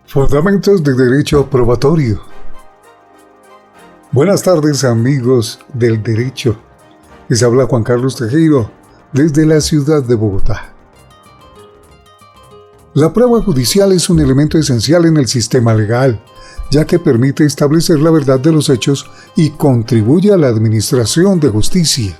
Fundamentos de Derecho Probatorio. Buenas tardes, amigos del derecho. Les habla Juan Carlos Tejero desde la ciudad de Bogotá. La prueba judicial es un elemento esencial en el sistema legal, ya que permite establecer la verdad de los hechos y contribuye a la administración de justicia.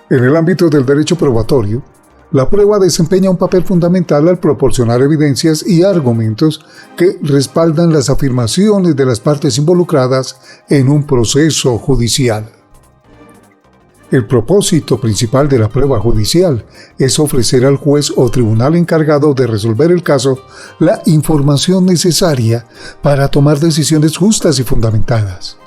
En el ámbito del derecho probatorio, la prueba desempeña un papel fundamental al proporcionar evidencias y argumentos que respaldan las afirmaciones de las partes involucradas en un proceso judicial. El propósito principal de la prueba judicial es ofrecer al juez o tribunal encargado de resolver el caso la información necesaria para tomar decisiones justas y fundamentadas.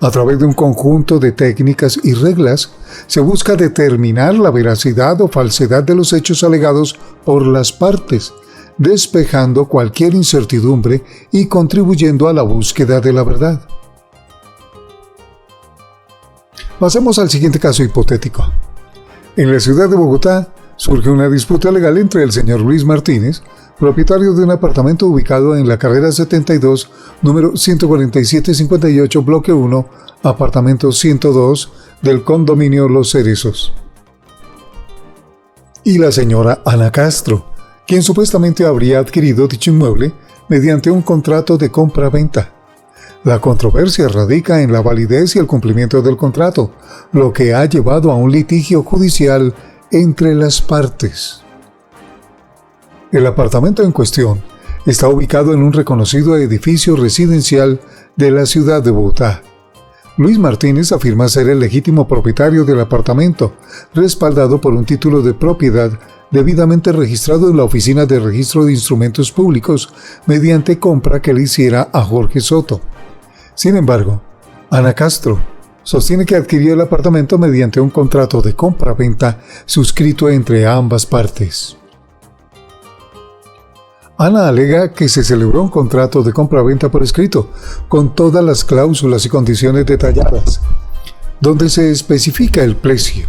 A través de un conjunto de técnicas y reglas, se busca determinar la veracidad o falsedad de los hechos alegados por las partes, despejando cualquier incertidumbre y contribuyendo a la búsqueda de la verdad. Pasemos al siguiente caso hipotético. En la ciudad de Bogotá surge una disputa legal entre el señor Luis Martínez, propietario de un apartamento ubicado en la carrera 72, número 14758, bloque 1, apartamento 102, del condominio Los Cerezos, y la señora Ana Castro, quien supuestamente habría adquirido dicho inmueble mediante un contrato de compra-venta. La controversia radica en la validez y el cumplimiento del contrato, lo que ha llevado a un litigio judicial entre las partes. El apartamento en cuestión está ubicado en un reconocido edificio residencial de la ciudad de Bogotá. Luis Martínez afirma ser el legítimo propietario del apartamento, respaldado por un título de propiedad debidamente registrado en la Oficina de Registro de Instrumentos Públicos mediante compra que le hiciera a Jorge Soto. Sin embargo, Ana Castro sostiene que adquirió el apartamento mediante un contrato de compra-venta suscrito entre ambas partes. Ana alega que se celebró un contrato de compra-venta por escrito, con todas las cláusulas y condiciones detalladas, donde se especifica el precio,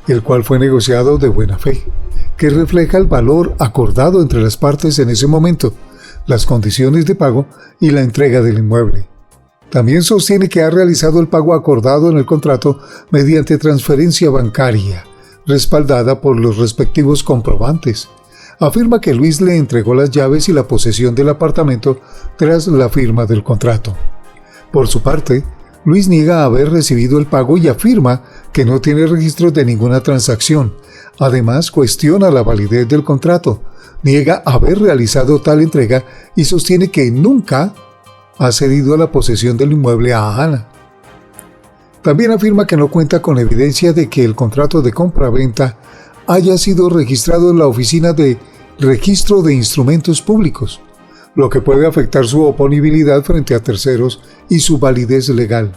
el cual fue negociado de buena fe, que refleja el valor acordado entre las partes en ese momento, las condiciones de pago y la entrega del inmueble. También sostiene que ha realizado el pago acordado en el contrato mediante transferencia bancaria, respaldada por los respectivos comprobantes. Afirma que Luis le entregó las llaves y la posesión del apartamento tras la firma del contrato. Por su parte, Luis niega haber recibido el pago y afirma que no tiene registros de ninguna transacción. Además, cuestiona la validez del contrato, niega haber realizado tal entrega y sostiene que nunca ha cedido la posesión del inmueble a Ana. También afirma que no cuenta con evidencia de que el contrato de compra-venta haya sido registrado en la Oficina de Registro de Instrumentos Públicos, lo que puede afectar su oponibilidad frente a terceros y su validez legal.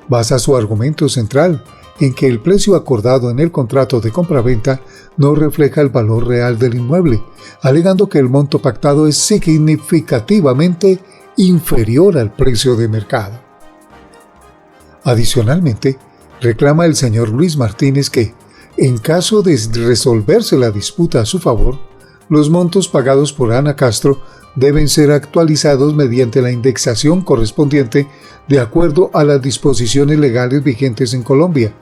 Basa su argumento central en que el precio acordado en el contrato de compra-venta no refleja el valor real del inmueble, alegando que el monto pactado es significativamente inferior al precio de mercado. Adicionalmente, reclama el señor Luis Martínez que, en caso de resolverse la disputa a su favor, los montos pagados por Ana Castro deben ser actualizados mediante la indexación correspondiente de acuerdo a las disposiciones legales vigentes en Colombia.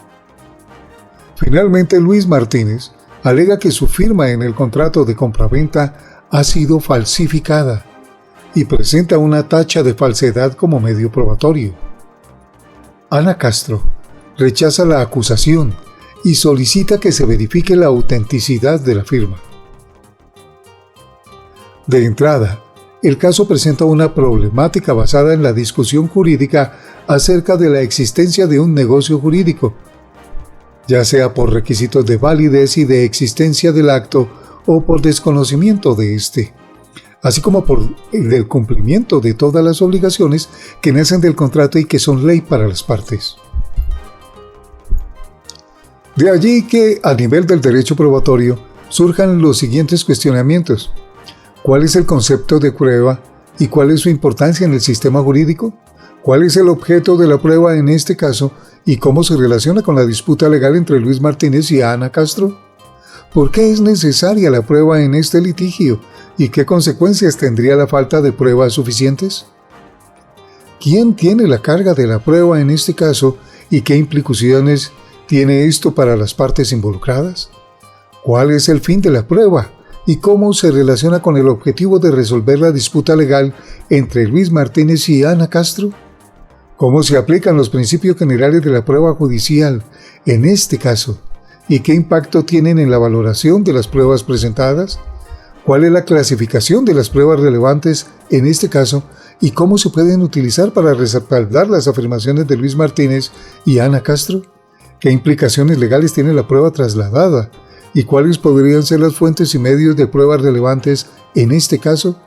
Finalmente, Luis Martínez alega que su firma en el contrato de compraventa ha sido falsificada y presenta una tacha de falsedad como medio probatorio. Ana Castro rechaza la acusación y solicita que se verifique la autenticidad de la firma. De entrada, el caso presenta una problemática basada en la discusión jurídica acerca de la existencia de un negocio jurídico, ya sea por requisitos de validez y de existencia del acto o por desconocimiento de éste, así como por el cumplimiento de todas las obligaciones que nacen del contrato y que son ley para las partes. De allí que, a nivel del derecho probatorio, surjan los siguientes cuestionamientos. ¿Cuál es el concepto de prueba y cuál es su importancia en el sistema jurídico? ¿Cuál es el objeto de la prueba en este caso y cómo se relaciona con la disputa legal entre Luis Martínez y Ana Castro? ¿Por qué es necesaria la prueba en este litigio ¿Y qué consecuencias tendría la falta de pruebas suficientes? ¿Quién tiene la carga de la prueba en este caso y qué implicaciones tiene esto para las partes involucradas? ¿Cuál es el fin de la prueba y cómo se relaciona con el objetivo de resolver la disputa legal entre Luis Martínez y Ana Castro? ¿Cómo se aplican los principios generales de la prueba judicial en este caso? ¿Y qué impacto tienen en la valoración de las pruebas presentadas? ¿Cuál es la clasificación de las pruebas relevantes en este caso? ¿Y cómo se pueden utilizar para respaldar las afirmaciones de Luis Martínez y Ana Castro? ¿Qué implicaciones legales tiene la prueba trasladada? ¿Y cuáles podrían ser las fuentes y medios de pruebas relevantes en este caso?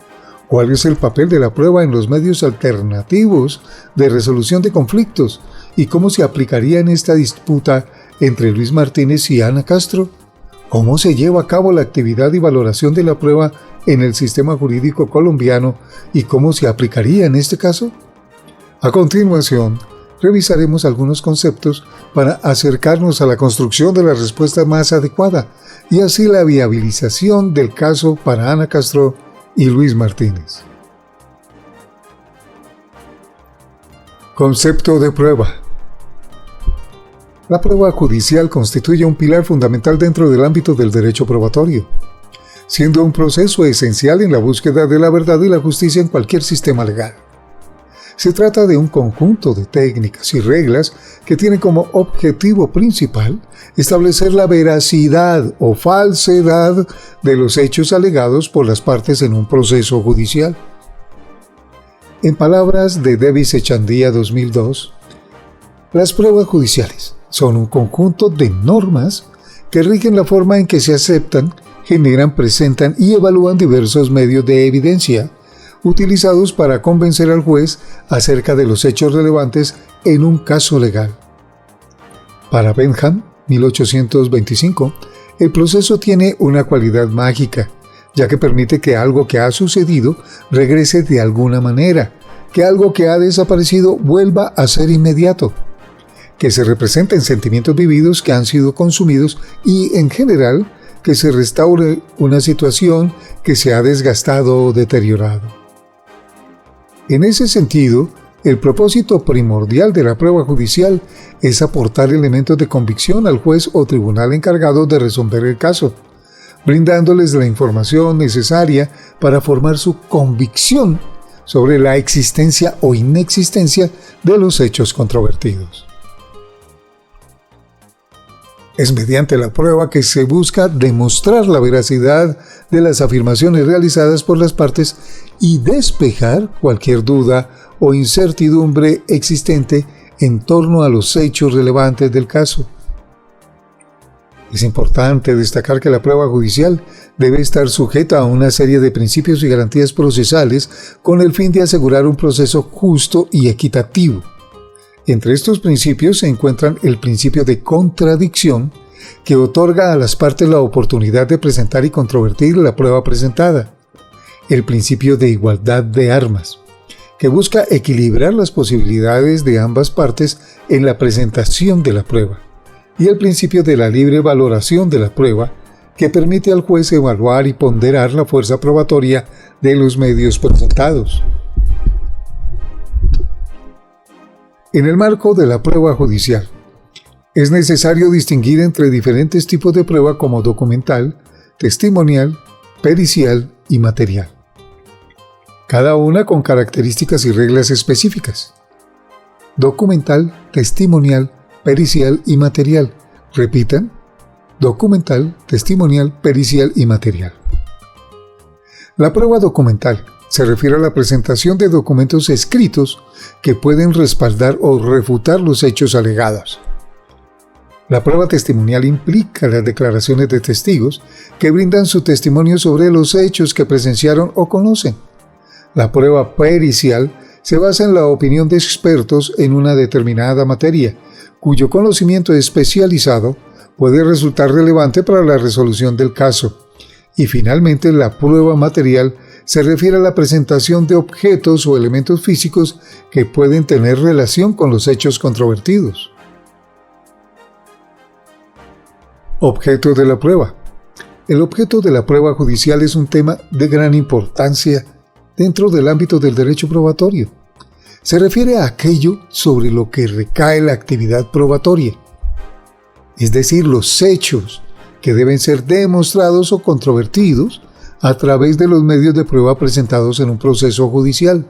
¿Cuál es el papel de la prueba en los medios alternativos de resolución de conflictos? ¿Y cómo se aplicaría en esta disputa entre Luis Martínez y Ana Castro? ¿Cómo se lleva a cabo la actividad y valoración de la prueba en el sistema jurídico colombiano y cómo se aplicaría en este caso? A continuación, revisaremos algunos conceptos para acercarnos a la construcción de la respuesta más adecuada y así la viabilización del caso para Ana Castro y Luis Martínez. Concepto de prueba. La prueba judicial constituye un pilar fundamental dentro del ámbito del derecho probatorio, siendo un proceso esencial en la búsqueda de la verdad y la justicia en cualquier sistema legal. Se trata de un conjunto de técnicas y reglas que tienen como objetivo principal establecer la veracidad o falsedad de los hechos alegados por las partes en un proceso judicial. En palabras de Davis Echandía 2002, las pruebas judiciales son un conjunto de normas que rigen la forma en que se aceptan, generan, presentan y evalúan diversos medios de evidencia utilizados para convencer al juez acerca de los hechos relevantes en un caso legal. Para Bentham, 1825, el proceso tiene una cualidad mágica, ya que permite que algo que ha sucedido regrese de alguna manera, que algo que ha desaparecido vuelva a ser inmediato, que se representen sentimientos vividos que han sido consumidos y, en general, que se restaure una situación que se ha desgastado o deteriorado. En ese sentido, el propósito primordial de la prueba judicial es aportar elementos de convicción al juez o tribunal encargado de resolver el caso, brindándoles la información necesaria para formar su convicción sobre la existencia o inexistencia de los hechos controvertidos. Es mediante la prueba que se busca demostrar la veracidad de las afirmaciones realizadas por las partes y despejar cualquier duda o incertidumbre existente en torno a los hechos relevantes del caso. Es importante destacar que la prueba judicial debe estar sujeta a una serie de principios y garantías procesales con el fin de asegurar un proceso justo y equitativo. Entre estos principios se encuentran el principio de contradicción, que otorga a las partes la oportunidad de presentar y controvertir la prueba presentada, el principio de igualdad de armas, que busca equilibrar las posibilidades de ambas partes en la presentación de la prueba, y el principio de la libre valoración de la prueba, que permite al juez evaluar y ponderar la fuerza probatoria de los medios presentados. En el marco de la prueba judicial, es necesario distinguir entre diferentes tipos de prueba como documental, testimonial, pericial y material, cada una con características y reglas específicas. Documental, testimonial, pericial y material. Repitan: documental, testimonial, pericial y material. La prueba documental se refiere a la presentación de documentos escritos que pueden respaldar o refutar los hechos alegados. La prueba testimonial implica las declaraciones de testigos que brindan su testimonio sobre los hechos que presenciaron o conocen. La prueba pericial se basa en la opinión de expertos en una determinada materia, cuyo conocimiento especializado puede resultar relevante para la resolución del caso. Y finalmente, la prueba material se refiere a la presentación de objetos o elementos físicos que pueden tener relación con los hechos controvertidos. Objeto de la prueba. El objeto de la prueba judicial es un tema de gran importancia dentro del ámbito del derecho probatorio. Se refiere a aquello sobre lo que recae la actividad probatoria, es decir, los hechos que deben ser demostrados o controvertidos a través de los medios de prueba presentados en un proceso judicial.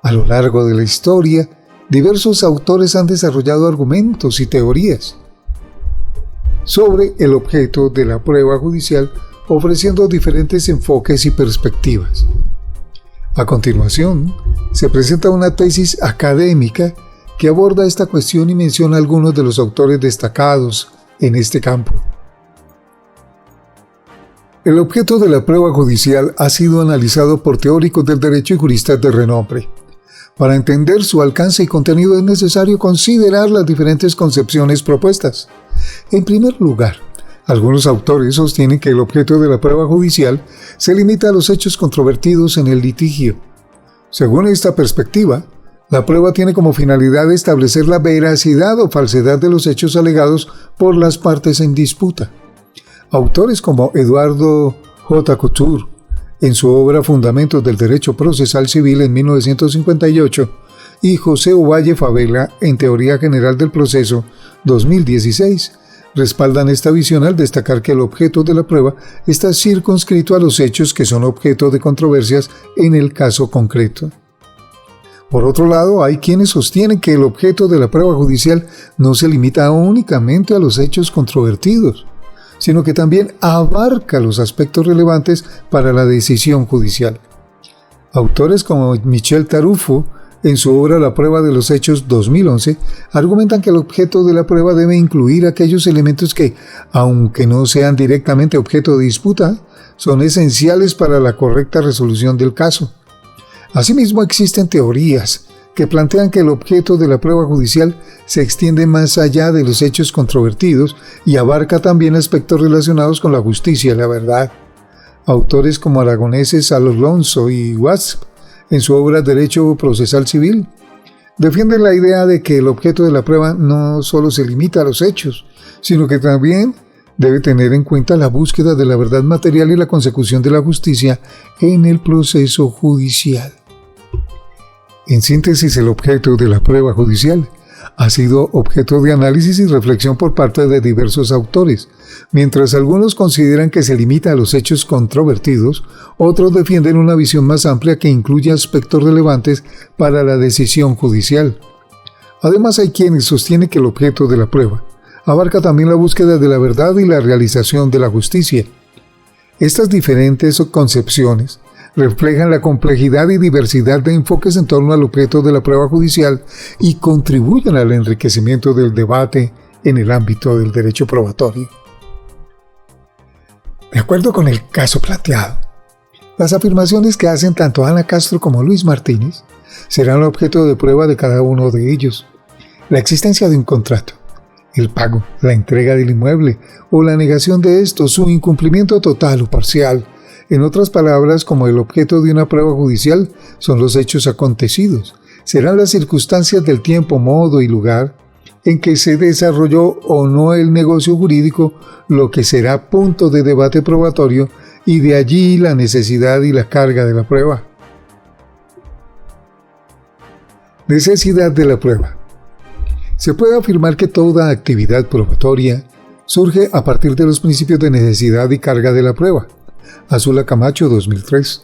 A lo largo de la historia, diversos autores han desarrollado argumentos y teorías sobre el objeto de la prueba judicial, ofreciendo diferentes enfoques y perspectivas. A continuación, se presenta una tesis académica que aborda esta cuestión y menciona algunos de los autores destacados en este campo. El objeto de la prueba judicial ha sido analizado por teóricos del derecho y juristas de renombre. Para entender su alcance y contenido es necesario considerar las diferentes concepciones propuestas. En primer lugar, algunos autores sostienen que el objeto de la prueba judicial se limita a los hechos controvertidos en el litigio. Según esta perspectiva, la prueba tiene como finalidad establecer la veracidad o falsedad de los hechos alegados por las partes en disputa. Autores como Eduardo J. Couture, en su obra Fundamentos del Derecho Procesal Civil en 1958, y José Ovalle Favela, en Teoría General del Proceso, 2016, respaldan esta visión al destacar que el objeto de la prueba está circunscrito a los hechos que son objeto de controversias en el caso concreto. Por otro lado, hay quienes sostienen que el objeto de la prueba judicial no se limita únicamente a los hechos controvertidos, sino que también abarca los aspectos relevantes para la decisión judicial. Autores como Michel Tarufo, en su obra La prueba de los hechos 2011, argumentan que el objeto de la prueba debe incluir aquellos elementos que, aunque no sean directamente objeto de disputa, son esenciales para la correcta resolución del caso. Asimismo, existen teorías que plantean que el objeto de la prueba judicial se extiende más allá de los hechos controvertidos y abarca también aspectos relacionados con la justicia y la verdad. Autores como aragoneses Alonso y Wasp, en su obra Derecho Procesal Civil, defienden la idea de que el objeto de la prueba no solo se limita a los hechos, sino que también debe tener en cuenta la búsqueda de la verdad material y la consecución de la justicia en el proceso judicial. En síntesis, el objeto de la prueba judicial ha sido objeto de análisis y reflexión por parte de diversos autores. Mientras algunos consideran que se limita a los hechos controvertidos, otros defienden una visión más amplia que incluye aspectos relevantes para la decisión judicial. Además, hay quienes sostienen que el objeto de la prueba abarca también la búsqueda de la verdad y la realización de la justicia. Estas diferentes concepciones reflejan la complejidad y diversidad de enfoques en torno al objeto de la prueba judicial y contribuyen al enriquecimiento del debate en el ámbito del derecho probatorio. De acuerdo con el caso planteado, las afirmaciones que hacen tanto Ana Castro como Luis Martínez serán objeto de prueba de cada uno de ellos. La existencia de un contrato, el pago, la entrega del inmueble o la negación de esto, su incumplimiento total o parcial. En otras palabras, como el objeto de una prueba judicial son los hechos acontecidos, serán las circunstancias del tiempo, modo y lugar en que se desarrolló o no el negocio jurídico lo que será punto de debate probatorio y de allí la necesidad y la carga de la prueba. Necesidad de la prueba. Se puede afirmar que toda actividad probatoria surge a partir de los principios de necesidad y carga de la prueba. Azula Camacho, 2003.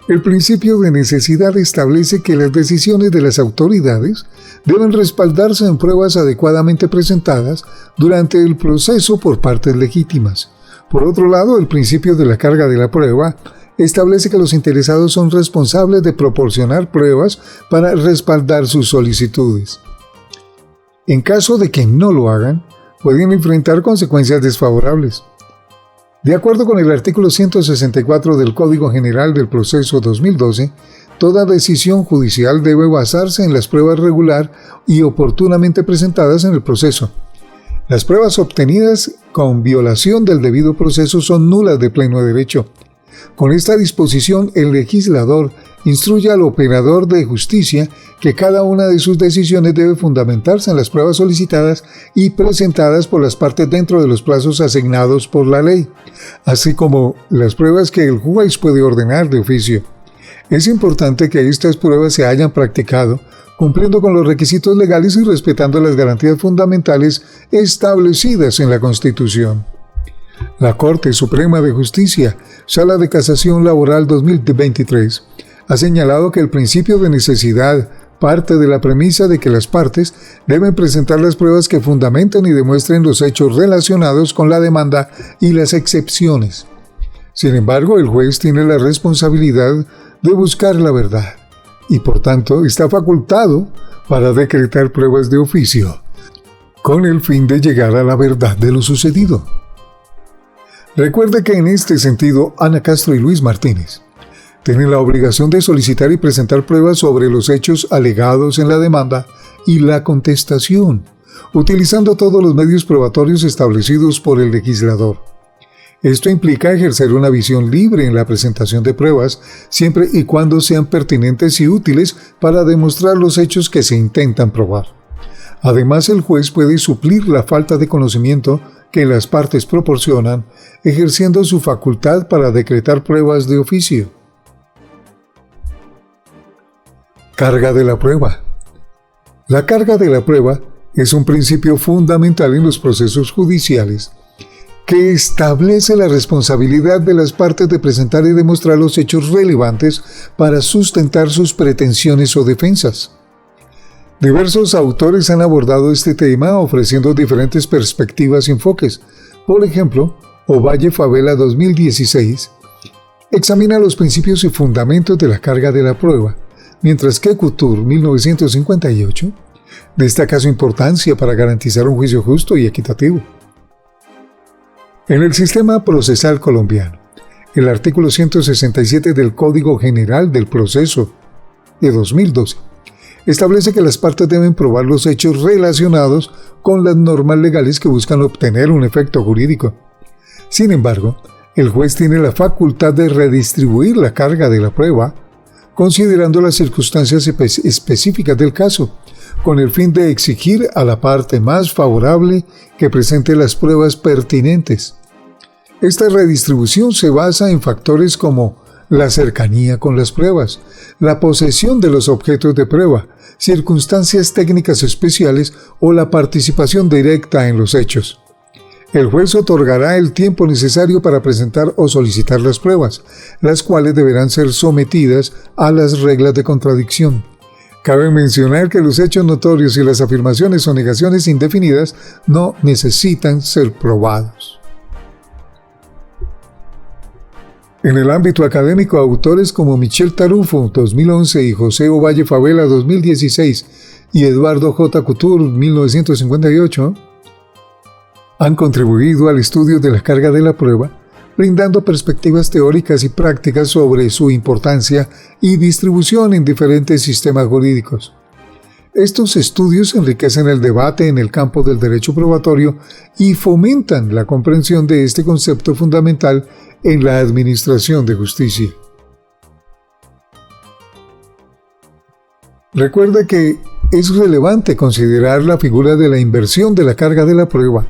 El principio de necesidad establece que las decisiones de las autoridades deben respaldarse en pruebas adecuadamente presentadas durante el proceso por partes legítimas. Por otro lado, el principio de la carga de la prueba establece que los interesados son responsables de proporcionar pruebas para respaldar sus solicitudes. En caso de que no lo hagan, pueden enfrentar consecuencias desfavorables. De acuerdo con el artículo 164 del Código General del Proceso 2012, toda decisión judicial debe basarse en las pruebas regular y oportunamente presentadas en el proceso. Las pruebas obtenidas con violación del debido proceso son nulas de pleno derecho. Con esta disposición, el legislador, instruye al operador de justicia que cada una de sus decisiones debe fundamentarse en las pruebas solicitadas y presentadas por las partes dentro de los plazos asignados por la ley, así como las pruebas que el juez puede ordenar de oficio. Es importante que estas pruebas se hayan practicado cumpliendo con los requisitos legales y respetando las garantías fundamentales establecidas en la Constitución. La Corte Suprema de Justicia, Sala de Casación Laboral 2023, ha señalado que el principio de necesidad parte de la premisa de que las partes deben presentar las pruebas que fundamenten y demuestren los hechos relacionados con la demanda y las excepciones. Sin embargo, el juez tiene la responsabilidad de buscar la verdad y, por tanto, está facultado para decretar pruebas de oficio, con el fin de llegar a la verdad de lo sucedido. Recuerde que en este sentido, Ana Castro y Luis Martínez tienen la obligación de solicitar y presentar pruebas sobre los hechos alegados en la demanda y la contestación, utilizando todos los medios probatorios establecidos por el legislador. Esto implica ejercer una visión libre en la presentación de pruebas, siempre y cuando sean pertinentes y útiles para demostrar los hechos que se intentan probar. Además, el juez puede suplir la falta de conocimiento que las partes proporcionan, ejerciendo su facultad para decretar pruebas de oficio. Carga de la prueba. La carga de la prueba es un principio fundamental en los procesos judiciales que establece la responsabilidad de las partes de presentar y demostrar los hechos relevantes para sustentar sus pretensiones o defensas. Diversos autores han abordado este tema ofreciendo diferentes perspectivas y enfoques. Por ejemplo, Ovalle Favela 2016 examina los principios y fundamentos de la carga de la prueba, mientras que Couture 1958 destaca su importancia para garantizar un juicio justo y equitativo. En el sistema procesal colombiano, el artículo 167 del Código General del Proceso de 2012 establece que las partes deben probar los hechos relacionados con las normas legales que buscan obtener un efecto jurídico. Sin embargo, el juez tiene la facultad de redistribuir la carga de la prueba, considerando las circunstancias específicas del caso, con el fin de exigir a la parte más favorable que presente las pruebas pertinentes. Esta redistribución se basa en factores como la cercanía con las pruebas, la posesión de los objetos de prueba, circunstancias técnicas especiales o la participación directa en los hechos. El juez otorgará el tiempo necesario para presentar o solicitar las pruebas, las cuales deberán ser sometidas a las reglas de contradicción. Cabe mencionar que los hechos notorios y las afirmaciones o negaciones indefinidas no necesitan ser probados. En el ámbito académico, autores como Michel Tarufo, 2011, y José Ovalle Favela, 2016, y Eduardo J. Couture, 1958, han contribuido al estudio de la carga de la prueba, brindando perspectivas teóricas y prácticas sobre su importancia y distribución en diferentes sistemas jurídicos. Estos estudios enriquecen el debate en el campo del derecho probatorio y fomentan la comprensión de este concepto fundamental en la administración de justicia. Recuerde que es relevante considerar la figura de la inversión de la carga de la prueba,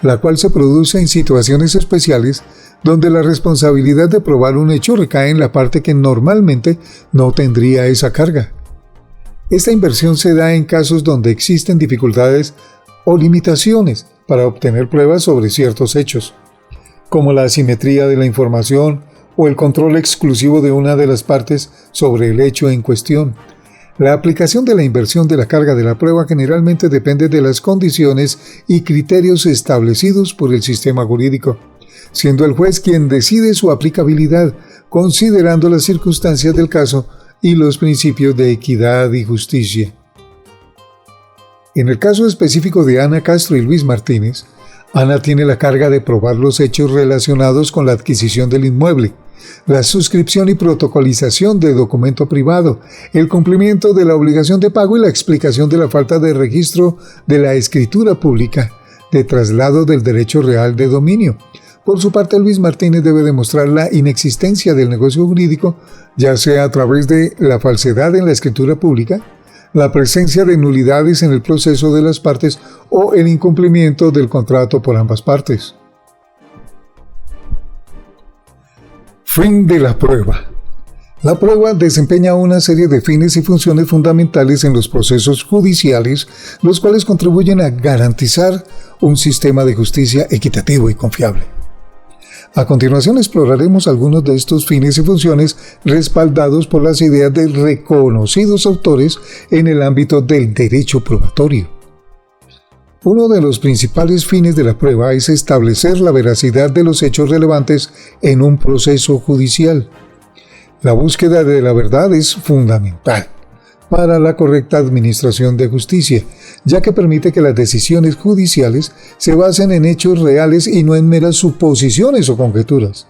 la cual se produce en situaciones especiales donde la responsabilidad de probar un hecho recae en la parte que normalmente no tendría esa carga. Esta inversión se da en casos donde existen dificultades o limitaciones para obtener pruebas sobre ciertos hechos, como la asimetría de la información o el control exclusivo de una de las partes sobre el hecho en cuestión. La aplicación de la inversión de la carga de la prueba generalmente depende de las condiciones y criterios establecidos por el sistema jurídico, siendo el juez quien decide su aplicabilidad, considerando las circunstancias del caso y los principios de equidad y justicia. En el caso específico de Ana Castro y Luis Martínez, Ana tiene la carga de probar los hechos relacionados con la adquisición del inmueble, la suscripción y protocolización de documento privado, el cumplimiento de la obligación de pago y la explicación de la falta de registro de la escritura pública, de traslado del derecho real de dominio, Por su parte, Luis Martínez debe demostrar la inexistencia del negocio jurídico, ya sea a través de la falsedad en la escritura pública, la presencia de nulidades en el proceso de las partes o el incumplimiento del contrato por ambas partes. Fin de la prueba. La prueba desempeña una serie de fines y funciones fundamentales en los procesos judiciales, los cuales contribuyen a garantizar un sistema de justicia equitativo y confiable. A continuación exploraremos algunos de estos fines y funciones respaldados por las ideas de reconocidos autores en el ámbito del derecho probatorio. Uno de los principales fines de la prueba es establecer la veracidad de los hechos relevantes en un proceso judicial. La búsqueda de la verdad es fundamental para la correcta administración de justicia, ya que permite que las decisiones judiciales se basen en hechos reales y no en meras suposiciones o conjeturas.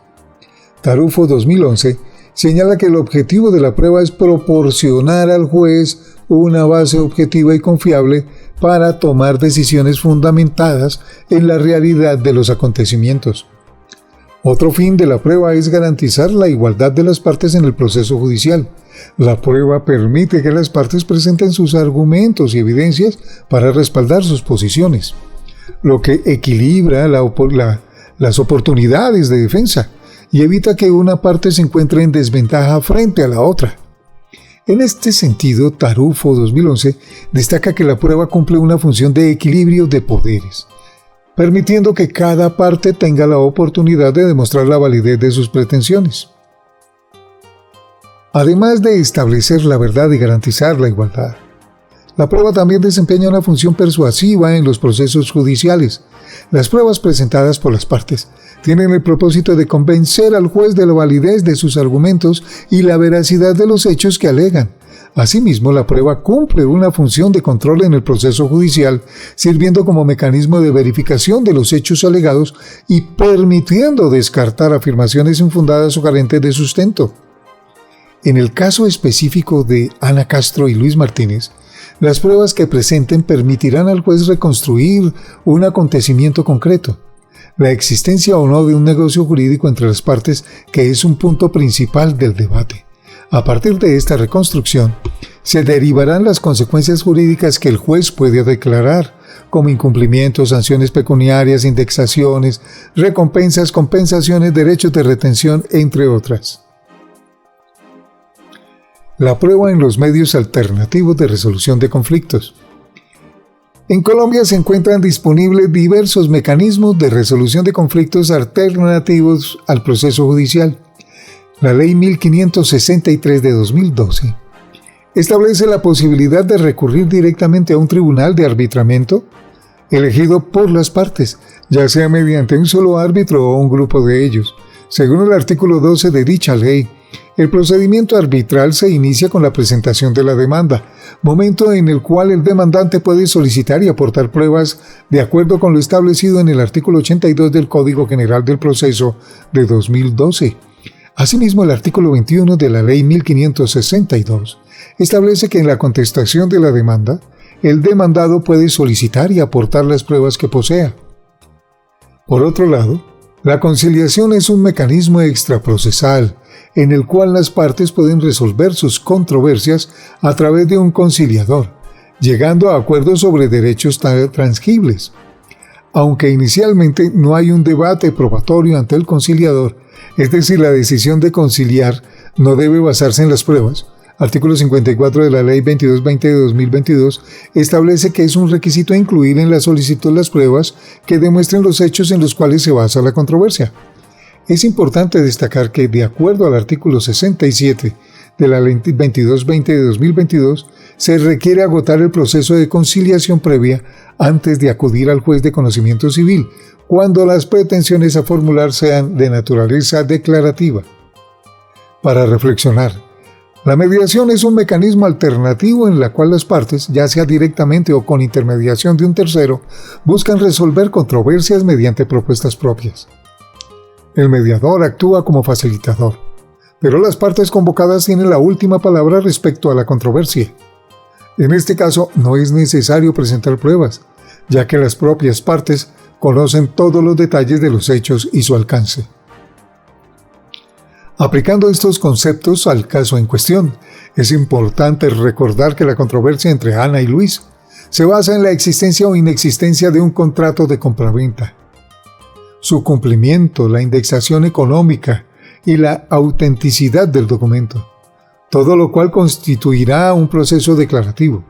Tarufo 2011 señala que el objetivo de la prueba es proporcionar al juez una base objetiva y confiable para tomar decisiones fundamentadas en la realidad de los acontecimientos. Otro fin de la prueba es garantizar la igualdad de las partes en el proceso judicial. La prueba permite que las partes presenten sus argumentos y evidencias para respaldar sus posiciones, lo que equilibra las oportunidades de defensa y evita que una parte se encuentre en desventaja frente a la otra. En este sentido, Tarufo 2011 destaca que la prueba cumple una función de equilibrio de poderes, permitiendo que cada parte tenga la oportunidad de demostrar la validez de sus pretensiones. Además de establecer la verdad y garantizar la igualdad, la prueba también desempeña una función persuasiva en los procesos judiciales. Las pruebas presentadas por las partes tienen el propósito de convencer al juez de la validez de sus argumentos y la veracidad de los hechos que alegan. Asimismo, la prueba cumple una función de control en el proceso judicial, sirviendo como mecanismo de verificación de los hechos alegados y permitiendo descartar afirmaciones infundadas o carentes de sustento. En el caso específico de Ana Castro y Luis Martínez, las pruebas que presenten permitirán al juez reconstruir un acontecimiento concreto, la existencia o no de un negocio jurídico entre las partes, que es un punto principal del debate. A partir de esta reconstrucción, se derivarán las consecuencias jurídicas que el juez puede declarar, como incumplimientos, sanciones pecuniarias, indexaciones, recompensas, compensaciones, derechos de retención, entre otras. La prueba en los medios alternativos de resolución de conflictos. En Colombia se encuentran disponibles diversos mecanismos de resolución de conflictos alternativos al proceso judicial. La Ley 1563 de 2012 establece la posibilidad de recurrir directamente a un tribunal de arbitramiento elegido por las partes, ya sea mediante un solo árbitro o un grupo de ellos. Según el artículo 12 de dicha ley, el procedimiento arbitral se inicia con la presentación de la demanda, momento en el cual el demandante puede solicitar y aportar pruebas de acuerdo con lo establecido en el artículo 82 del Código General del Proceso de 2012. Asimismo, el artículo 21 de la Ley 1562 establece que en la contestación de la demanda, el demandado puede solicitar y aportar las pruebas que posea. Por otro lado, la conciliación es un mecanismo extraprocesal en el cual las partes pueden resolver sus controversias a través de un conciliador, llegando a acuerdos sobre derechos tangibles. Aunque inicialmente no hay un debate probatorio ante el conciliador, es decir, la decisión de conciliar no debe basarse en las pruebas. Artículo 54 de la Ley 2220 de 2022 establece que es un requisito incluir en la solicitud las pruebas que demuestren los hechos en los cuales se basa la controversia. Es importante destacar que, de acuerdo al artículo 67 de la Ley 2220 de 2022, se requiere agotar el proceso de conciliación previa antes de acudir al juez de conocimiento civil, cuando las pretensiones a formular sean de naturaleza declarativa. Para reflexionar, la mediación es un mecanismo alternativo en el cual las partes, ya sea directamente o con intermediación de un tercero, buscan resolver controversias mediante propuestas propias. El mediador actúa como facilitador, pero las partes convocadas tienen la última palabra respecto a la controversia. En este caso, no es necesario presentar pruebas, ya que las propias partes conocen todos los detalles de los hechos y su alcance. Aplicando estos conceptos al caso en cuestión, es importante recordar que la controversia entre Ana y Luis se basa en la existencia o inexistencia de un contrato de compraventa, su cumplimiento, la indexación económica y la autenticidad del documento, todo lo cual constituirá un proceso declarativo.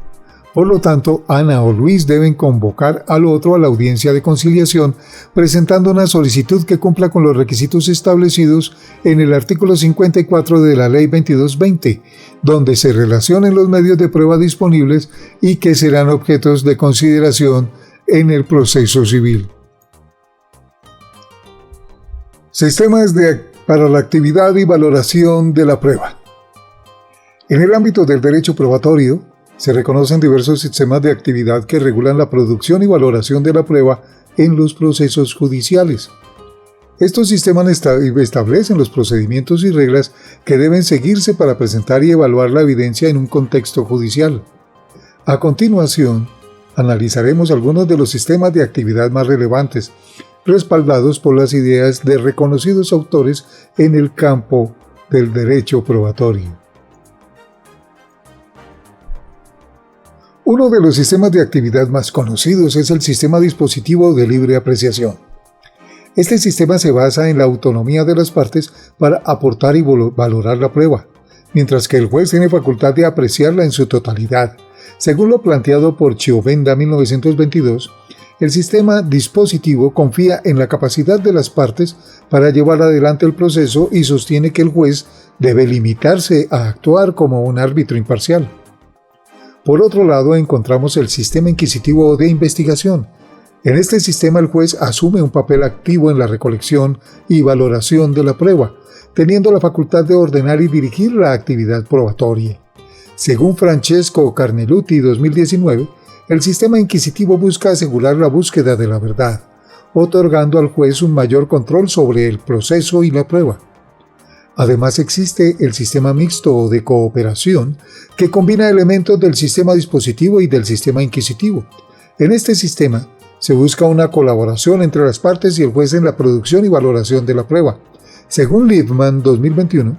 Por lo tanto, Ana o Luis deben convocar al otro a la audiencia de conciliación presentando una solicitud que cumpla con los requisitos establecidos en el artículo 54 de la Ley 2220, donde se relacionen los medios de prueba disponibles y que serán objetos de consideración en el proceso civil. Sistemas para la actividad y valoración de la prueba. En el ámbito del derecho probatorio, se reconocen diversos sistemas de actividad que regulan la producción y valoración de la prueba en los procesos judiciales. Estos sistemas establecen los procedimientos y reglas que deben seguirse para presentar y evaluar la evidencia en un contexto judicial. A continuación, analizaremos algunos de los sistemas de actividad más relevantes, respaldados por las ideas de reconocidos autores en el campo del derecho probatorio. Uno de los sistemas de actividad más conocidos es el sistema dispositivo de libre apreciación. Este sistema se basa en la autonomía de las partes para aportar y valorar la prueba, mientras que el juez tiene facultad de apreciarla en su totalidad. Según lo planteado por Chiovenda 1922, el sistema dispositivo confía en la capacidad de las partes para llevar adelante el proceso y sostiene que el juez debe limitarse a actuar como un árbitro imparcial. Por otro lado, encontramos el sistema inquisitivo de investigación. En este sistema el juez asume un papel activo en la recolección y valoración de la prueba, teniendo la facultad de ordenar y dirigir la actividad probatoria. Según Francesco Carneluti 2019, el sistema inquisitivo busca asegurar la búsqueda de la verdad, otorgando al juez un mayor control sobre el proceso y la prueba. Además existe el sistema mixto o de cooperación, que combina elementos del sistema dispositivo y del sistema inquisitivo. En este sistema se busca una colaboración entre las partes y el juez en la producción y valoración de la prueba. Según Liebman 2021,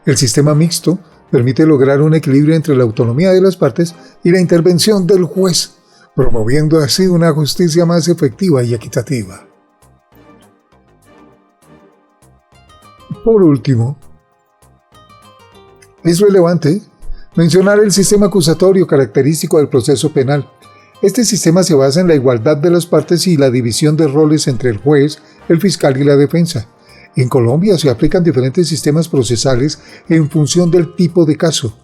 el sistema mixto permite lograr un equilibrio entre la autonomía de las partes y la intervención del juez, promoviendo así una justicia más efectiva y equitativa. Por último, es relevante mencionar el sistema acusatorio característico del proceso penal. Este sistema se basa en la igualdad de las partes y la división de roles entre el juez, el fiscal y la defensa. En Colombia se aplican diferentes sistemas procesales en función del tipo de caso.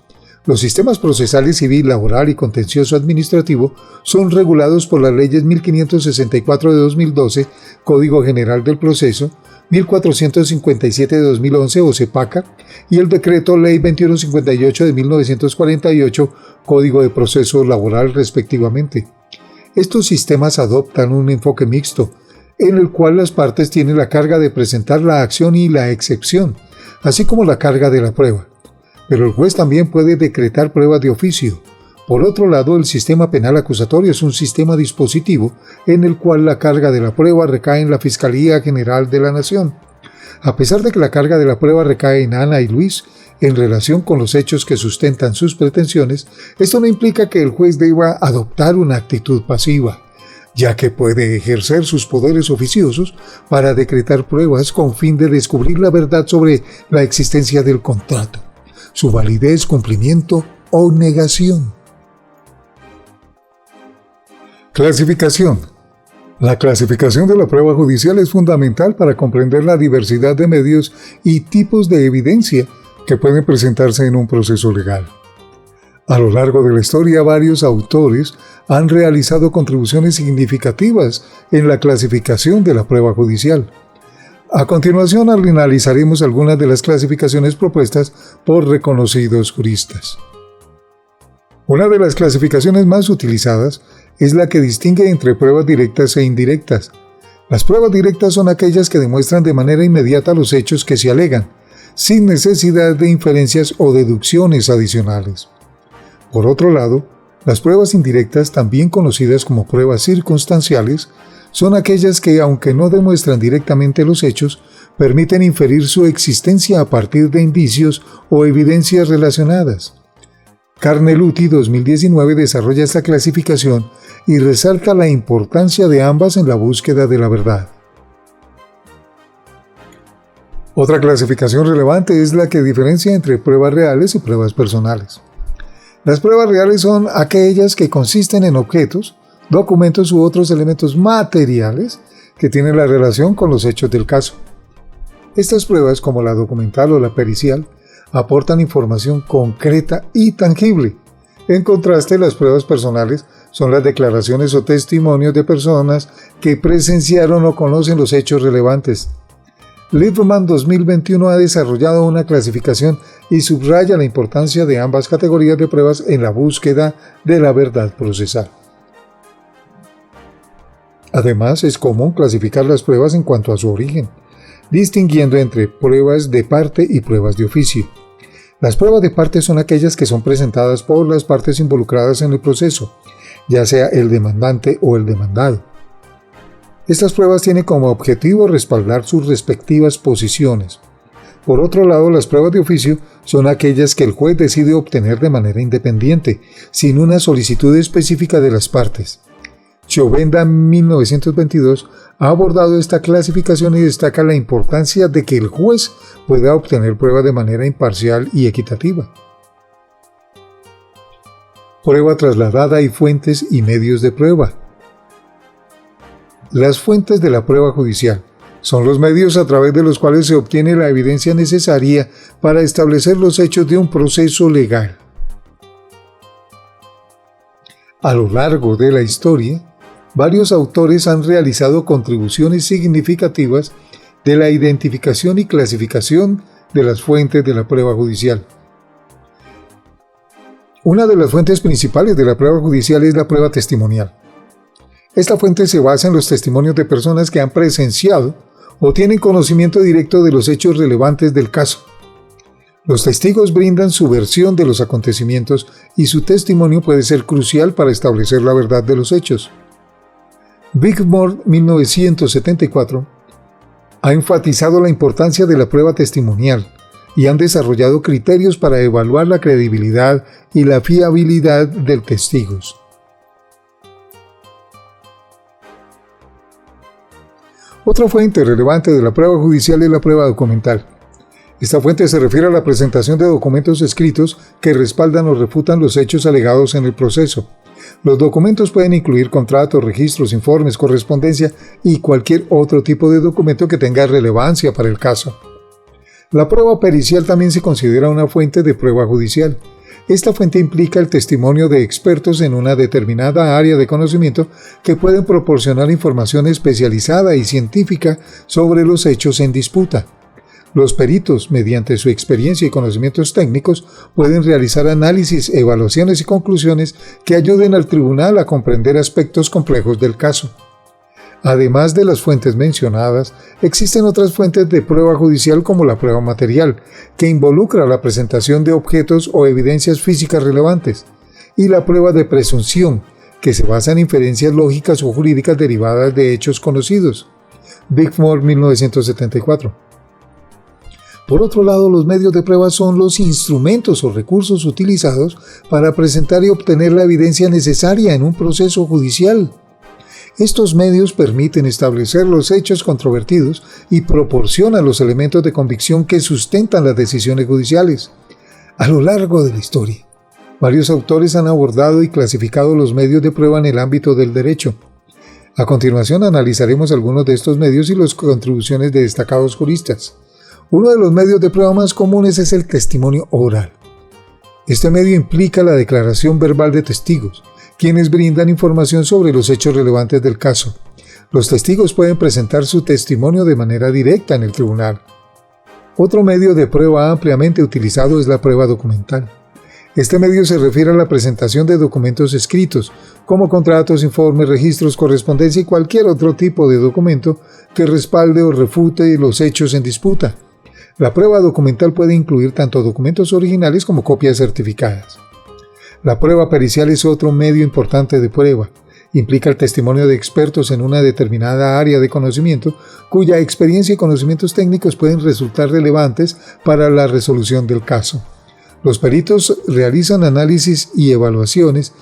Los sistemas procesales civil, laboral y contencioso administrativo son regulados por las leyes 1564 de 2012, Código General del Proceso, 1457 de 2011 o CEPACA y el Decreto Ley 2158 de 1948, Código de Proceso Laboral respectivamente. Estos sistemas adoptan un enfoque mixto, en el cual las partes tienen la carga de presentar la acción y la excepción, así como la carga de la prueba. Pero el juez también puede decretar pruebas de oficio. Por otro lado, el sistema penal acusatorio es un sistema dispositivo en el cual la carga de la prueba recae en la Fiscalía General de la Nación. A pesar de que la carga de la prueba recae en Ana y Luis en relación con los hechos que sustentan sus pretensiones, esto no implica que el juez deba adoptar una actitud pasiva, ya que puede ejercer sus poderes oficiosos para decretar pruebas con fin de descubrir la verdad sobre la existencia del contrato, su validez, cumplimiento o negación. Clasificación. La clasificación de la prueba judicial es fundamental para comprender la diversidad de medios y tipos de evidencia que pueden presentarse en un proceso legal. A lo largo de la historia, varios autores han realizado contribuciones significativas en la clasificación de la prueba judicial. A continuación, analizaremos algunas de las clasificaciones propuestas por reconocidos juristas. Una de las clasificaciones más utilizadas es la que distingue entre pruebas directas e indirectas. Las pruebas directas son aquellas que demuestran de manera inmediata los hechos que se alegan, sin necesidad de inferencias o deducciones adicionales. Por otro lado, Las pruebas indirectas, también conocidas como pruebas circunstanciales, son aquellas que, aunque no demuestran directamente los hechos, permiten inferir su existencia a partir de indicios o evidencias relacionadas. Carneluti 2019 desarrolla esta clasificación y resalta la importancia de ambas en la búsqueda de la verdad. Otra clasificación relevante es la que diferencia entre pruebas reales y pruebas personales. Las pruebas reales son aquellas que consisten en objetos, documentos u otros elementos materiales que tienen la relación con los hechos del caso. Estas pruebas, como la documental o la pericial, aportan información concreta y tangible. En contraste, las pruebas personales son las declaraciones o testimonios de personas que presenciaron o conocen los hechos relevantes. Lippmann 2021 ha desarrollado una clasificación y subraya la importancia de ambas categorías de pruebas en la búsqueda de la verdad procesal. Además, es común clasificar las pruebas en cuanto a su origen, distinguiendo entre pruebas de parte y pruebas de oficio. Las pruebas de parte son aquellas que son presentadas por las partes involucradas en el proceso, ya sea el demandante o el demandado. Estas pruebas tienen como objetivo respaldar sus respectivas posiciones. Por otro lado, las pruebas de oficio son aquellas que el juez decide obtener de manera independiente, sin una solicitud específica de las partes. Chovenda 1922 ha abordado esta clasificación y destaca la importancia de que el juez pueda obtener pruebas de manera imparcial y equitativa. Prueba trasladada y fuentes y medios de prueba. Las fuentes de la prueba judicial son los medios a través de los cuales se obtiene la evidencia necesaria para establecer los hechos de un proceso legal. A lo largo de la historia, varios autores han realizado contribuciones significativas de la identificación y clasificación de las fuentes de la prueba judicial. Una de las fuentes principales de la prueba judicial es la prueba testimonial. Esta fuente se basa en los testimonios de personas que han presenciado o tienen conocimiento directo de los hechos relevantes del caso. Los testigos brindan su versión de los acontecimientos y su testimonio puede ser crucial para establecer la verdad de los hechos. Bickmore 1974 ha enfatizado la importancia de la prueba testimonial y han desarrollado criterios para evaluar la credibilidad y la fiabilidad de testigos. Otra fuente relevante de la prueba judicial es la prueba documental. Esta fuente se refiere a la presentación de documentos escritos que respaldan o refutan los hechos alegados en el proceso. Los documentos pueden incluir contratos, registros, informes, correspondencia y cualquier otro tipo de documento que tenga relevancia para el caso. La prueba pericial también se considera una fuente de prueba judicial. Esta fuente implica el testimonio de expertos en una determinada área de conocimiento que pueden proporcionar información especializada y científica sobre los hechos en disputa. Los peritos, mediante su experiencia y conocimientos técnicos, pueden realizar análisis, evaluaciones y conclusiones que ayuden al tribunal a comprender aspectos complejos del caso. Además de las fuentes mencionadas, existen otras fuentes de prueba judicial como la prueba material, que involucra la presentación de objetos o evidencias físicas relevantes, y la prueba de presunción, que se basa en inferencias lógicas o jurídicas derivadas de hechos conocidos. Bickmore 1974. Por otro lado, los medios de prueba son los instrumentos o recursos utilizados para presentar y obtener la evidencia necesaria en un proceso judicial. Estos medios permiten establecer los hechos controvertidos y proporcionan los elementos de convicción que sustentan las decisiones judiciales. A lo largo de la historia, varios autores han abordado y clasificado los medios de prueba en el ámbito del derecho. A continuación analizaremos algunos de estos medios y las contribuciones de destacados juristas. Uno de los medios de prueba más comunes es el testimonio oral. Este medio implica la declaración verbal de testigos, quienes brindan información sobre los hechos relevantes del caso. Los testigos pueden presentar su testimonio de manera directa en el tribunal. Otro medio de prueba ampliamente utilizado es la prueba documental. Este medio se refiere a la presentación de documentos escritos, como contratos, informes, registros, correspondencia y cualquier otro tipo de documento que respalde o refute los hechos en disputa. La prueba documental puede incluir tanto documentos originales como copias certificadas. La prueba pericial es otro medio importante de prueba. Implica el testimonio de expertos en una determinada área de conocimiento, cuya experiencia y conocimientos técnicos pueden resultar relevantes para la resolución del caso. Los peritos realizan análisis y evaluaciones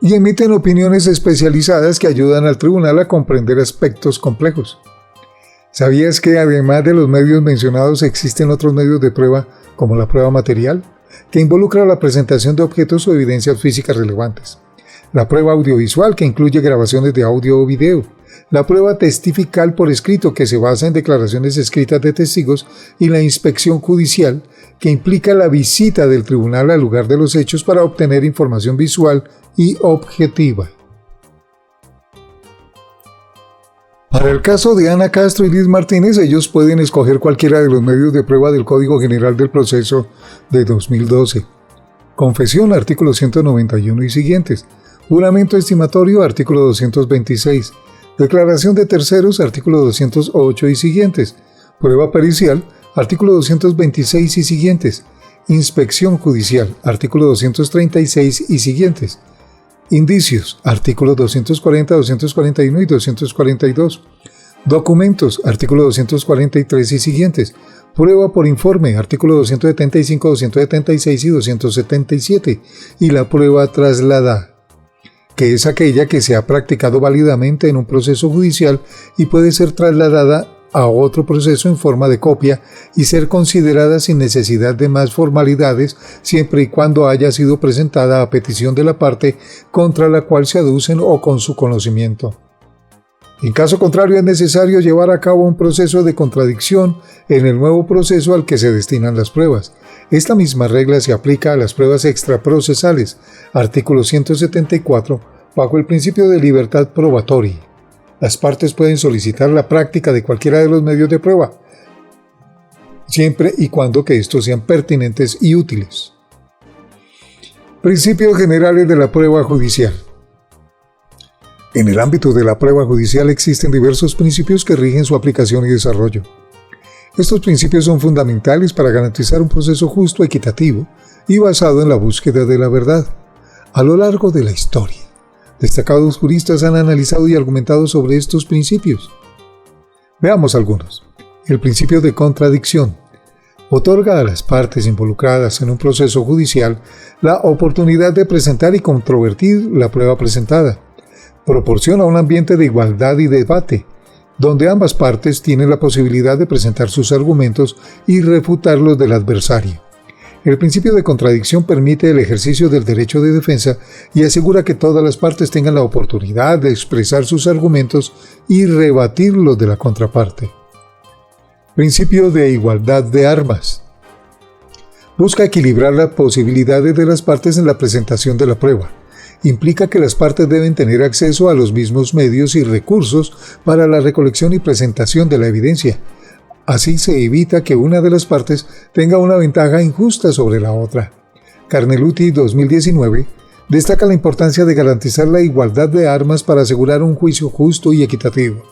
y emiten opiniones especializadas que ayudan al tribunal a comprender aspectos complejos. ¿Sabías que además de los medios mencionados existen otros medios de prueba, como la prueba material, que involucra la presentación de objetos o evidencias físicas relevantes? La prueba audiovisual, que incluye grabaciones de audio o video. La prueba testifical por escrito, que se basa en declaraciones escritas de testigos. Y la inspección judicial, que implica la visita del tribunal al lugar de los hechos para obtener información visual y objetiva. Para el caso de Ana Castro y Liz Martínez, ellos pueden escoger cualquiera de los medios de prueba del Código General del Proceso de 2012. Confesión, artículo 191 y siguientes. Juramento estimatorio, artículo 226. Declaración de terceros, artículo 208 y siguientes. Prueba pericial, artículo 226 y siguientes. Inspección judicial, artículo 236 y siguientes. Indicios, artículos 240, 241 y 242. Documentos, artículo 243 y siguientes. Prueba por informe, artículo 275, 276 y 277. Y la prueba trasladada, que es aquella que se ha practicado válidamente en un proceso judicial y puede ser trasladada a otro proceso en forma de copia y ser considerada sin necesidad de más formalidades, siempre y cuando haya sido presentada a petición de la parte contra la cual se aducen o con su conocimiento. En caso contrario, es necesario llevar a cabo un proceso de contradicción en el nuevo proceso al que se destinan las pruebas. Esta misma regla se aplica a las pruebas extraprocesales, artículo 174, bajo el principio de libertad probatoria. Las partes pueden solicitar la práctica de cualquiera de los medios de prueba, siempre y cuando que estos sean pertinentes y útiles. Principios generales de la prueba judicial. En el ámbito de la prueba judicial existen diversos principios que rigen su aplicación y desarrollo. Estos principios son fundamentales para garantizar un proceso justo, equitativo y basado en la búsqueda de la verdad. A lo largo de la historia, destacados juristas han analizado y argumentado sobre estos principios. Veamos algunos. El principio de contradicción otorga a las partes involucradas en un proceso judicial la oportunidad de presentar y controvertir la prueba presentada. Proporciona un ambiente de igualdad y debate, donde ambas partes tienen la posibilidad de presentar sus argumentos y refutarlos del adversario. El principio de contradicción permite el ejercicio del derecho de defensa y asegura que todas las partes tengan la oportunidad de expresar sus argumentos y rebatirlos de la contraparte. Principio de igualdad de armas. Busca equilibrar las posibilidades de las partes en la presentación de la prueba. Implica que las partes deben tener acceso a los mismos medios y recursos para la recolección y presentación de la evidencia. Así se evita que una de las partes tenga una ventaja injusta sobre la otra. Carneluti 2019 destaca la importancia de garantizar la igualdad de armas para asegurar un juicio justo y equitativo.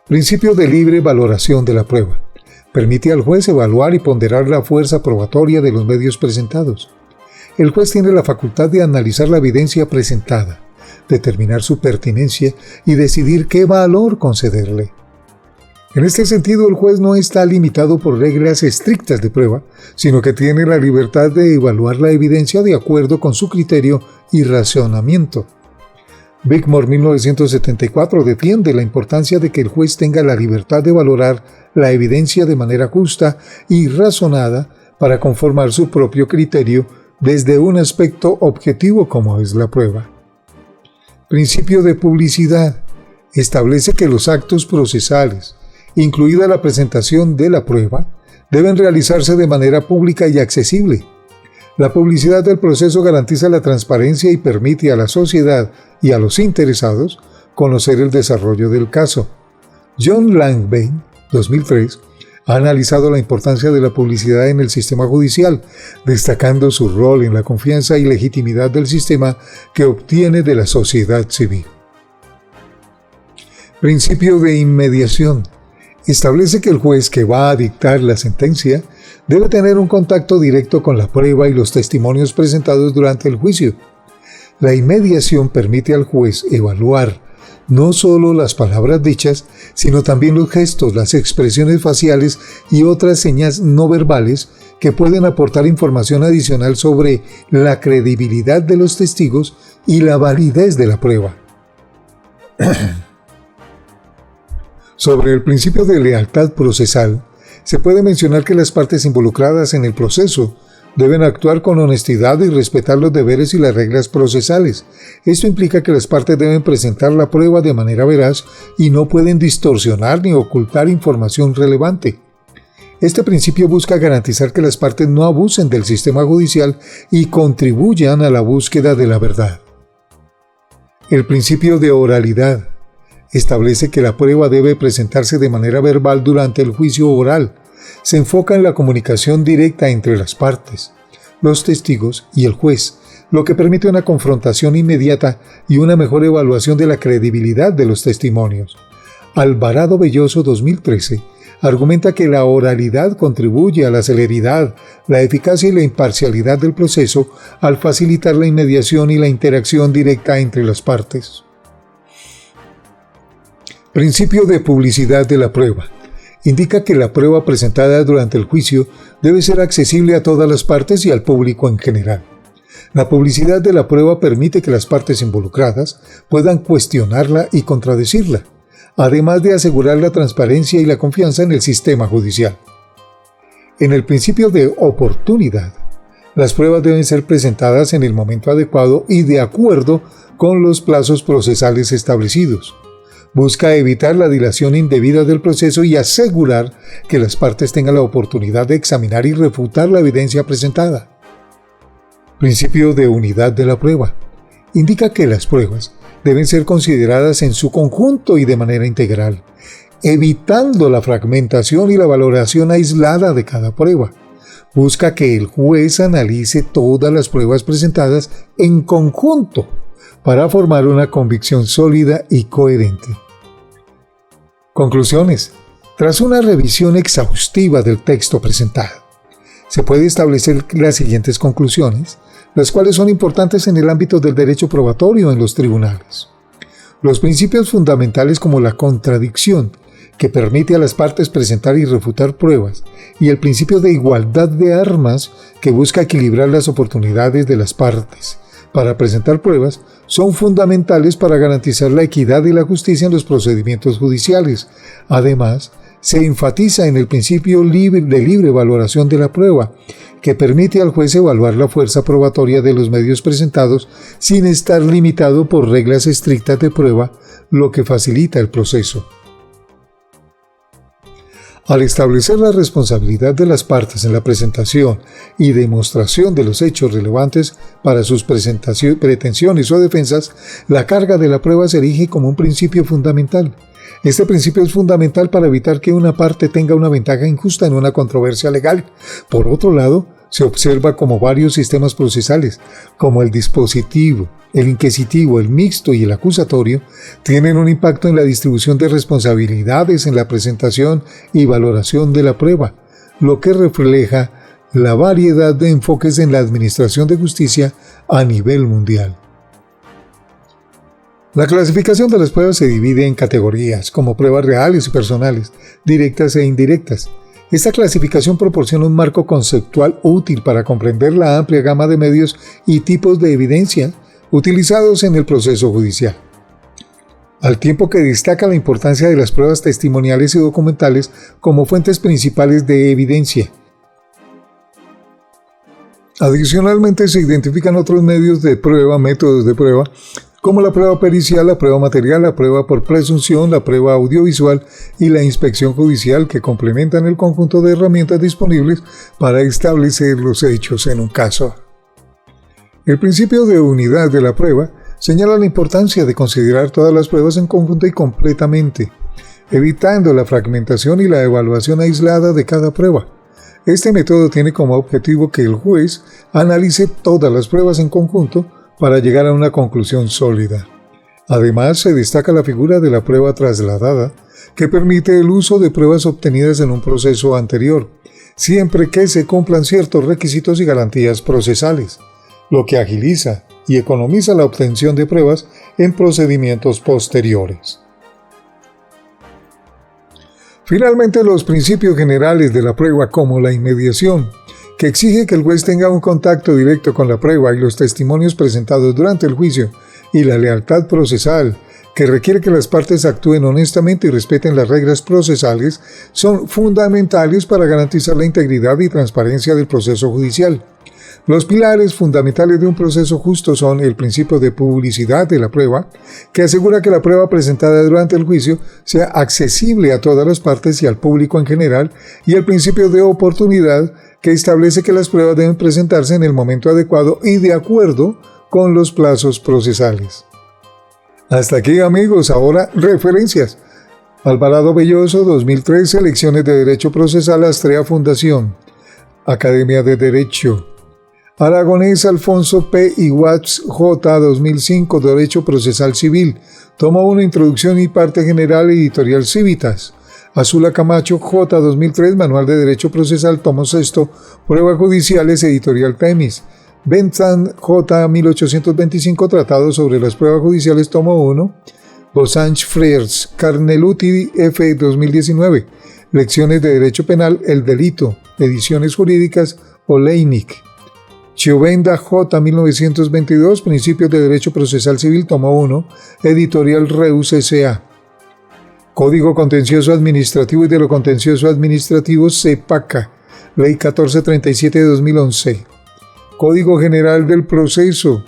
Principio de libre valoración de la prueba. Permite al juez evaluar y ponderar la fuerza probatoria de los medios presentados. El juez tiene la facultad de analizar la evidencia presentada, determinar su pertinencia y decidir qué valor concederle. En este sentido, el juez no está limitado por reglas estrictas de prueba, sino que tiene la libertad de evaluar la evidencia de acuerdo con su criterio y razonamiento. Bickmore 1974 defiende la importancia de que el juez tenga la libertad de valorar la evidencia de manera justa y razonada para conformar su propio criterio desde un aspecto objetivo como es la prueba. Principio de publicidad. Establece que los actos procesales, incluida la presentación de la prueba, deben realizarse de manera pública y accesible. La publicidad del proceso garantiza la transparencia y permite a la sociedad y a los interesados conocer el desarrollo del caso. John Langbein, 2003, ha analizado la importancia de la publicidad en el sistema judicial, destacando su rol en la confianza y legitimidad del sistema que obtiene de la sociedad civil. Principio de inmediación. establece que el juez que va a dictar la sentencia debe tener un contacto directo con la prueba y los testimonios presentados durante el juicio. La inmediación permite al juez evaluar no solo las palabras dichas, sino también los gestos, las expresiones faciales y otras señas no verbales que pueden aportar información adicional sobre la credibilidad de los testigos y la validez de la prueba. Sobre el principio de lealtad procesal, se puede mencionar que las partes involucradas en el proceso deben actuar con honestidad y respetar los deberes y las reglas procesales. Esto implica que las partes deben presentar la prueba de manera veraz y no pueden distorsionar ni ocultar información relevante. Este principio busca garantizar que las partes no abusen del sistema judicial y contribuyan a la búsqueda de la verdad. El principio de oralidad establece que la prueba debe presentarse de manera verbal durante el juicio oral. Se enfoca en la comunicación directa entre las partes, los testigos y el juez, lo que permite una confrontación inmediata y una mejor evaluación de la credibilidad de los testimonios. Alvarado Belloso 2013 argumenta que la oralidad contribuye a la celeridad, la eficacia y la imparcialidad del proceso al facilitar la inmediación y la interacción directa entre las partes. Principio de publicidad de la prueba. Indica que la prueba presentada durante el juicio debe ser accesible a todas las partes y al público en general. La publicidad de la prueba permite que las partes involucradas puedan cuestionarla y contradecirla, además de asegurar la transparencia y la confianza en el sistema judicial. En el principio de oportunidad, las pruebas deben ser presentadas en el momento adecuado y de acuerdo con los plazos procesales establecidos. Busca evitar la dilación indebida del proceso y asegurar que las partes tengan la oportunidad de examinar y refutar la evidencia presentada. Principio de unidad de la prueba. Indica que las pruebas deben ser consideradas en su conjunto y de manera integral, evitando la fragmentación y la valoración aislada de cada prueba. Busca que el juez analice todas las pruebas presentadas en conjunto para formar una convicción sólida y coherente. Conclusiones. Tras una revisión exhaustiva del texto presentado, se puede establecer las siguientes conclusiones, las cuales son importantes en el ámbito del derecho probatorio en los tribunales. Los principios fundamentales como la contradicción, que permite a las partes presentar y refutar pruebas, y el principio de igualdad de armas, que busca equilibrar las oportunidades de las partes para presentar pruebas, son fundamentales para garantizar la equidad y la justicia en los procedimientos judiciales. Además, se enfatiza en el principio de libre valoración de la prueba, que permite al juez evaluar la fuerza probatoria de los medios presentados sin estar limitado por reglas estrictas de prueba, lo que facilita el proceso. Al establecer la responsabilidad de las partes en la presentación y demostración de los hechos relevantes para sus pretensiones o defensas, la carga de la prueba se erige como un principio fundamental. Este principio es fundamental para evitar que una parte tenga una ventaja injusta en una controversia legal. Por otro lado, se observa como varios sistemas procesales, como el dispositivo, el inquisitivo, el mixto y el acusatorio, tienen un impacto en la distribución de responsabilidades en la presentación y valoración de la prueba, lo que refleja la variedad de enfoques en la administración de justicia a nivel mundial. La clasificación de las pruebas se divide en categorías, como pruebas reales y personales, directas e indirectas. Esta clasificación proporciona un marco conceptual útil para comprender la amplia gama de medios y tipos de evidencia utilizados en el proceso judicial, al tiempo que destaca la importancia de las pruebas testimoniales y documentales como fuentes principales de evidencia. Adicionalmente, se identifican otros medios de prueba, métodos de prueba, como la prueba pericial, la prueba material, la prueba por presunción, la prueba audiovisual y la inspección judicial, que complementan el conjunto de herramientas disponibles para establecer los hechos en un caso. El principio de unidad de la prueba señala la importancia de considerar todas las pruebas en conjunto y completamente, evitando la fragmentación y la evaluación aislada de cada prueba. Este método tiene como objetivo que el juez analice todas las pruebas en conjunto para llegar a una conclusión sólida. Además, se destaca la figura de la prueba trasladada, que permite el uso de pruebas obtenidas en un proceso anterior, siempre que se cumplan ciertos requisitos y garantías procesales, lo que agiliza y economiza la obtención de pruebas en procedimientos posteriores. Finalmente, los principios generales de la prueba, como la inmediación, que exige que el juez tenga un contacto directo con la prueba y los testimonios presentados durante el juicio, y la lealtad procesal, que requiere que las partes actúen honestamente y respeten las reglas procesales, son fundamentales para garantizar la integridad y transparencia del proceso judicial. Los pilares fundamentales de un proceso justo son el principio de publicidad de la prueba, que asegura que la prueba presentada durante el juicio sea accesible a todas las partes y al público en general, y el principio de oportunidad, que establece que las pruebas deben presentarse en el momento adecuado y de acuerdo con los plazos procesales. Hasta aquí, amigos, ahora referencias. Alvarado Belloso, 2003, Lecciones de Derecho Procesal, Astrea Fundación, Academia de Derecho. Aragonés, Alfonso P. y Watts J. 2005, Derecho Procesal Civil, Tomo 1, Introducción y Parte General, Editorial Civitas. Azula Camacho J. 2003, Manual de Derecho Procesal, Tomo 6, Pruebas Judiciales, Editorial Temis. Bentham J. 1825, Tratado sobre las Pruebas Judiciales, Tomo 1. Bosange Frears, Carneluti F. 2019, Lecciones de Derecho Penal, El Delito, Ediciones Jurídicas, Oleinik. Chiovenda J. 1922, Principios de Derecho Procesal Civil, Tomo 1, Editorial Reus S.A. Código Contencioso Administrativo y de lo Contencioso Administrativo, CEPACA, Ley 1437 de 2011. Código General del Proceso,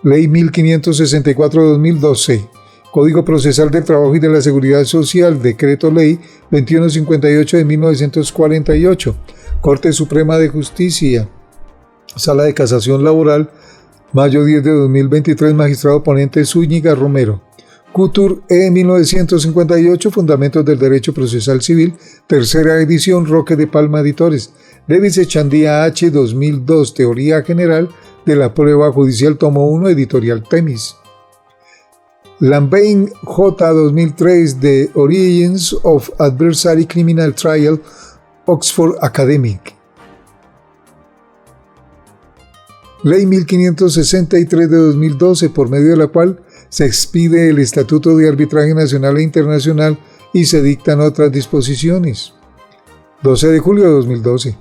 Ley 1564 de 2012. Código Procesal del Trabajo y de la Seguridad Social, Decreto Ley 2158 de 1948. Corte Suprema de Justicia, Sala de Casación Laboral, mayo 10 de 2023, magistrado ponente Zúñiga Romero. Couture E. 1958, Fundamentos del Derecho Procesal Civil, tercera edición, Roque de Palma Editores. Davis Echandía H. 2002, Teoría General de la Prueba Judicial, Tomo 1, Editorial Temis. Lambain J. 2003, The Origins of Adversary Criminal Trial, Oxford Academic. Ley 1563 de 2012, por medio de la cual se expide el Estatuto de Arbitraje Nacional e Internacional y se dictan otras disposiciones. 12 de julio de 2012.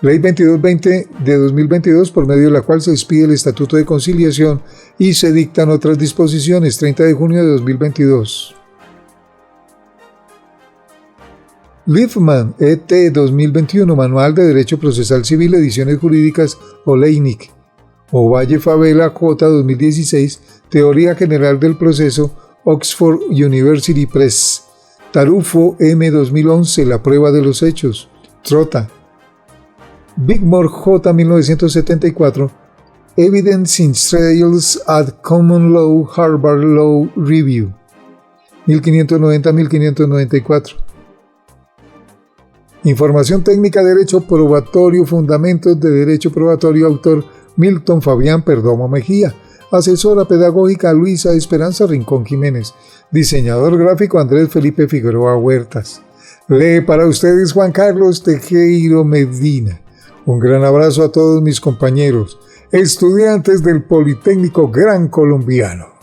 Ley 2220 de 2022, por medio de la cual se expide el Estatuto de Conciliación y se dictan otras disposiciones. 30 de junio de 2022. Liefman E.T. 2021, Manual de Derecho Procesal Civil, Ediciones Jurídicas, Oleinik. Ovalle Favela J. 2016, Teoría General del Proceso, Oxford University Press. Tarufo M. 2011, La Prueba de los Hechos, Trota. Bigmore J. 1974, Evidence in Trials at Common Law, Harvard Law Review, 1590-1594. Información técnica, Derecho Probatorio, Fundamentos de Derecho Probatorio, autor Milton Fabián Perdomo Mejía. Asesora pedagógica Luisa Esperanza Rincón Jiménez. Diseñador gráfico Andrés Felipe Figueroa Huertas. Lee para ustedes Juan Carlos Tejero Medina. Un gran abrazo a todos mis compañeros, estudiantes del Politécnico Gran Colombiano.